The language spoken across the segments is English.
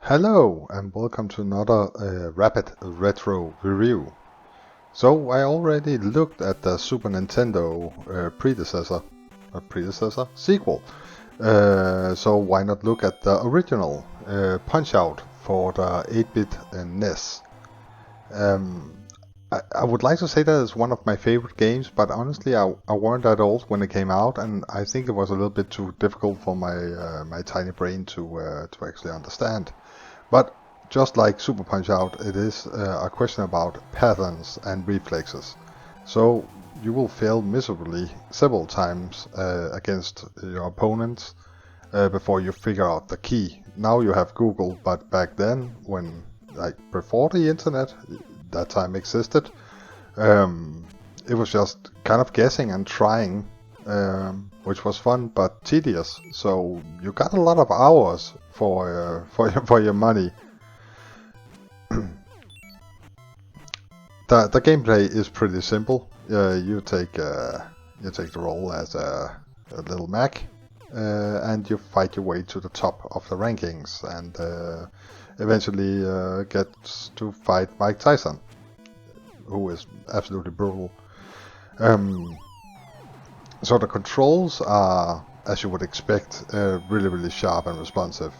Hello and welcome to another rapid retro review. So I already looked at the Super Nintendo sequel. So why not look at the original Punch-Out for the 8-bit NES? I would like to say that it's one of my favorite games, but honestly I weren't that old when it came out, and I think it was a little bit too difficult for my tiny brain to actually understand. But just like Super Punch-Out, it is a question about patterns and reflexes. So you will fail miserably several times against your opponents before you figure out the key. Now you have Google, but back then, when before the internet, that time existed, it was just kind of guessing and trying, which was fun but tedious. So you got a lot of hours for your money. The gameplay is pretty simple. You take the role as a little Mac, and you fight your way to the top of the rankings, and eventually get to fight Mike Tyson, who is absolutely brutal. So the controls are, as you would expect, really sharp and responsive.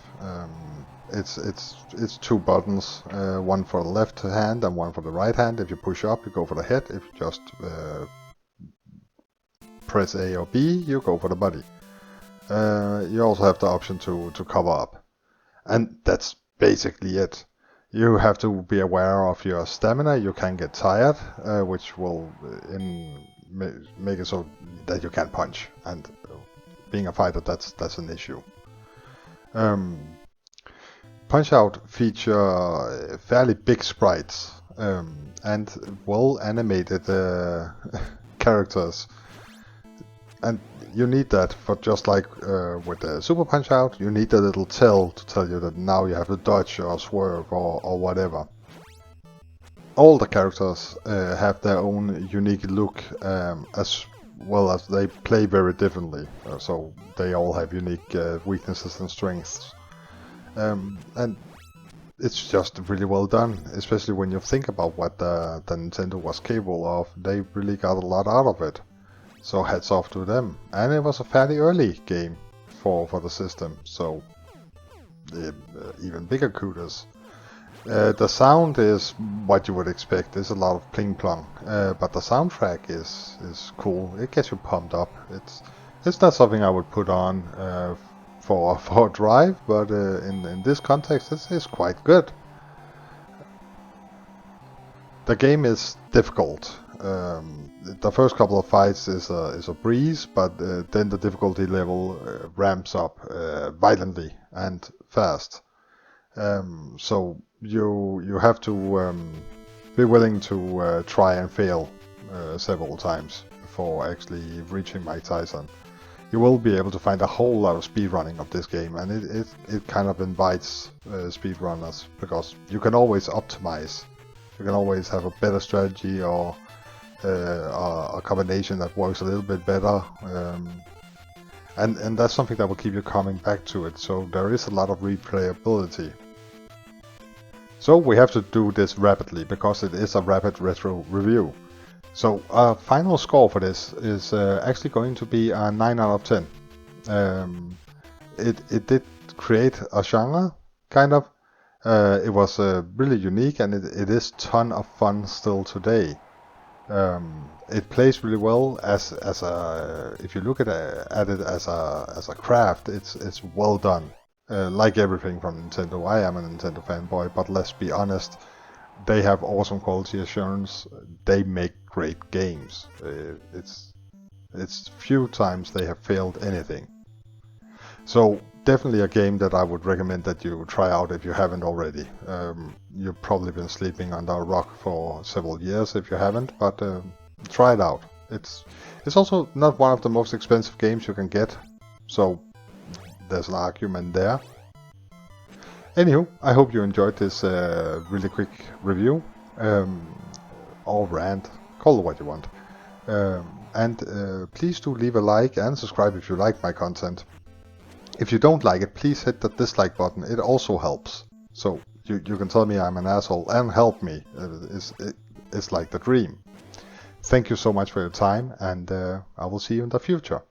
It's two buttons, one for the left hand and one for the right hand. If you push up, you go for the head. If you just press A or B, you go for the body. You also have the option to cover up. And that's basically it. You have to be aware of your stamina. You can get tired, which will make it so that you can't punch. And being a fighter, that's an issue. Punch-Out feature fairly big sprites and well-animated characters. And you need that for, just like with the Super Punch-Out, you need a little tell to tell you that now you have to dodge or swerve or whatever. All the characters have their own unique look, as well as they play very differently. So they all have unique weaknesses and strengths. And it's just really well done, especially when you think about what the Nintendo was capable of. They really got a lot out of it. So hats off to them. And it was a fairly early game for the system, so even bigger kudos. The sound is what you would expect. There's a lot of pling plong, but the soundtrack is cool. It gets you pumped up. It's not something I would put on for a drive, but in this context, it's quite good. The game is difficult. The first couple of fights is a breeze, but then the difficulty level ramps up violently and fast. So you have to be willing to try and fail several times before actually reaching Mike Tyson. You will be able to find a whole lot of speedrunning of this game, and it kind of invites speedrunners, because you can always optimize. You can always have a better strategy or a combination that works a little bit better, and that's something that will keep you coming back to it. So there is a lot of replayability. So we have to do this rapidly because it is a rapid retro review. So our final score for this is actually going to be a 9 out of 10. It did create a genre, kind of. It was really unique, and it is ton of fun still today. It plays really well as a, if you look at it as a craft, it's well done. Like everything from Nintendo, I am a Nintendo fanboy, but let's be honest, they have awesome quality assurance. They make great games. It's few times they have failed anything. So definitely a game that I would recommend that you try out if you haven't already. You've probably been sleeping under a rock for several years if you haven't, but try it out. It's also not one of the most expensive games you can get, so there's an argument there. Anywho, I hope you enjoyed this really quick review, or rant, call it what you want. And please do leave a like and subscribe if you like my content. If you don't like it, please hit the dislike button, it also helps. So you can tell me I'm an asshole and help me. It's like the dream. Thank you so much for your time, and I will see you in the future.